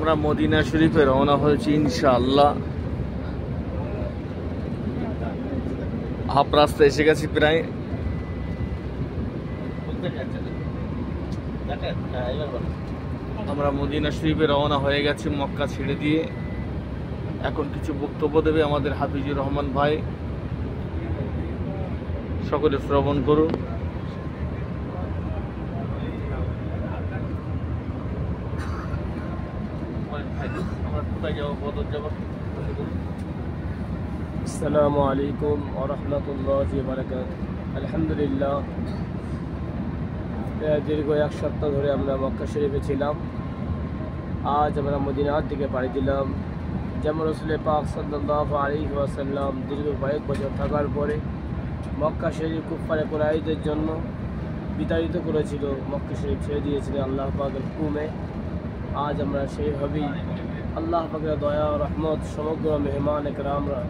আমরা মদিনা শরীফে রওনা হয়েছি ইনশাআল্লাহ। হাফ রাস্তা এসে গেছি প্রায়। আমরা মদিনা শরীফে রওনা হয়ে গেছি মক্কা ছেড়ে দিয়ে। এখন কিছু বক্তব্য দেবে আমাদের হাফিজুর রহমান ভাই, সকলে শ্রবণ করুন। আসসালামু আলাইকুম ওয়া রাহমাতুল্লাহি ওয়া বারাকাতুহু। আলহামদুলিল্লাহ, দীর্ঘ এক সপ্তাহ ধরে আমরা মক্কা শরীফে ছিলাম। আজ আমরা মদিনার দিকে পাড়ি দিলাম। যেমন রাসূল পাক সাল্লাল্লাহু আলাইহি ওয়াসাল্লাম দীর্ঘ কয়েক বছর থাকার পরে মক্কা শরীফ কুফারে কুরাইশদের জন্য বিতাড়িত করেছিল, মক্কা শরীফ ছেড়ে দিয়েছিলেন আল্লাহ পাকের হুকুমে। আজ আমরা সেইভাবেই আল্লাহ পাকের দয়া ও রহমত সমগ্র মেহমান একরামরা,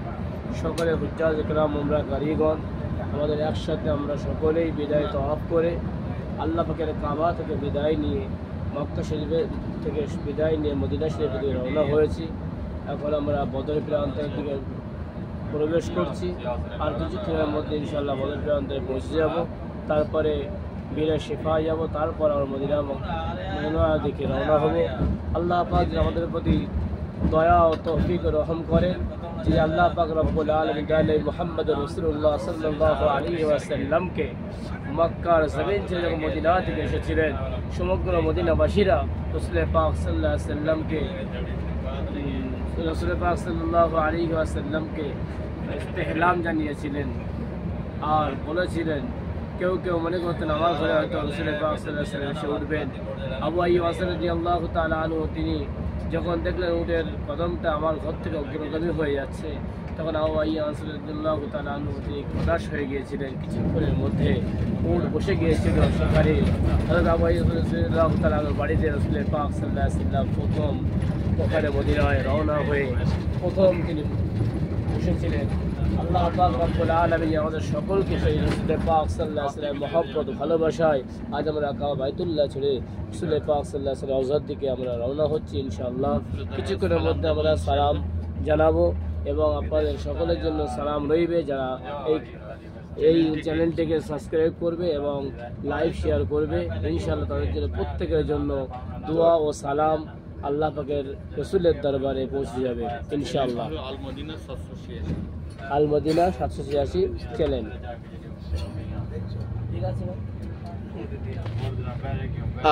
সকলে হুজ্জাজ একরাম উমরা কারিগণ আমাদের একসাথে আমরা সকলেই বিদায় তওয়াফ করে আল্লাহ পাকের কাবা থেকে বিদায় নিয়ে, মক্কা শরীফের থেকে বিদায় নিয়ে মদিনা শরীফের দিকে রওনা হয়েছি। এখন আমরা বদর প্রান্তের দিকে প্রবেশ করছি। আর কিছুক্ষণের মধ্যে ইনশাআল্লাহ বদর প্রান্তে পৌঁছে যাব, তারপরে বিনা শিফা যাব, তারপর আমরা মদিনার দিকে রওনা হব। আল্লাহ পাক আমাদের প্রতি দয়া ও তৌফিক ও রহম করেন, যে আল্লাহ পাক রব্বুল আলামিন জানেন মুহাম্মদ রাসূলুল্লাহ সাল্লাল্লাহু আলাইহি ওয়াসাল্লামকে মক্কার জমিন থেকে যখন মদিনা থেকে এসেছিলেন, সমগ্র মদিনাবাসীরা রাসূল পাক সাল্লাল্লাহু আলাইহি ওয়াসাল্লামকে ইস্তেহলাম জানিয়েছিলেন আর বলেছিলেন, কেউ কেউ মনে করতেন আমার ঘরে হয়তো রাসূল পাক সাল্লাল্লাহু আলাইহি ওয়াসাল্লাম এসে উঠবেন। আবু আইয়ুব আনসারী রাদিয়াল্লাহু তাআলা আনহু তিনি যখন দেখলেন উটের কদমটা আমার ঘর থেকে অগ্রগামী হয়ে যাচ্ছে, তখন আবু আইয়ুব আনসারী রাদিয়াল্লাহু তাআলা আনহু তিনি হতাশ হয়ে গিয়েছিলেন। কিছুক্ষণের মধ্যে উট বসে গিয়েছিল সেখানে। হযরত আবু আইয়ুব রাদিয়াল্লাহু তাআলা আনহুর বাড়িতে রাসূল পাক সাল্লাল্লাহু আলাইহি ওয়াসাল্লাম প্রথম ওখানে মদিনায় রওনা হয়ে প্রথম তিনি বসেছিলেন। আল্লাহ পাক রব্বুল আলামিন আমাদের সকলকে সেই রাসূল পাক সাল্লাল্লাহু আলাইহি ওয়াসাল্লামের মহব্বত ভালোবাসায় আজ আমরা কাবা বাইতুল্লাহ ছেড়ে রাসূল পাক সাল্লাল্লাহু আলাইহি ওয়াসাল্লামের রওজার দিকে আমরা রওনা হচ্ছি ইনশাআল্লাহ। কিছুক্ষণের মধ্যে আমরা সালাম জানাবো এবং আপনাদের সকলের জন্য সালাম রইবে যারা এই চ্যানেলটিকে সাবস্ক্রাইব করবে এবং লাইভ শেয়ার করবে। ইনশাআল্লাহ তাদের জন্য প্রত্যেকের জন্য দোয়া ও সালাম আল্লাহ পাকের রাসূলের দরবারে পৌঁছে যাবে ইনশাআল্লাহ। আল মদিনা 786 চ্যানেল।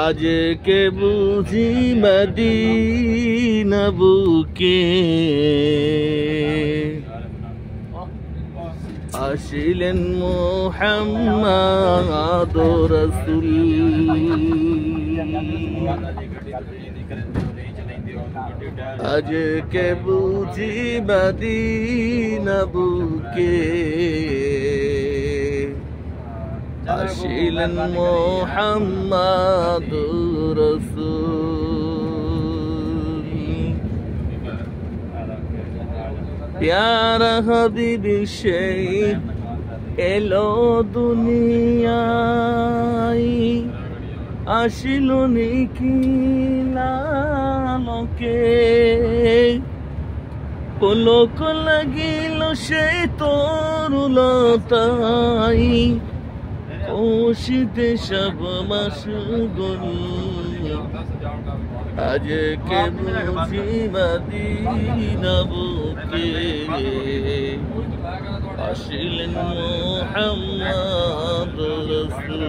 আজ কে বুঝি মদিনা বুকে আসিলেন মুহাম্মদ রাসূল। আজ কে বুঝি মদিনা বুকে আসিলেন মুহাম্মদ রাসূল। প্যারা হাবিবি সেই এলো দুনিয়ায়, আসিল নিখিলালোকে, পলক লাগিল সেই তরুলতাই, কোশিতে সব মাশগুল। আজ কে বুঝি মদিনা বুকে আসিলেন মুহাম্মদ রাসূল।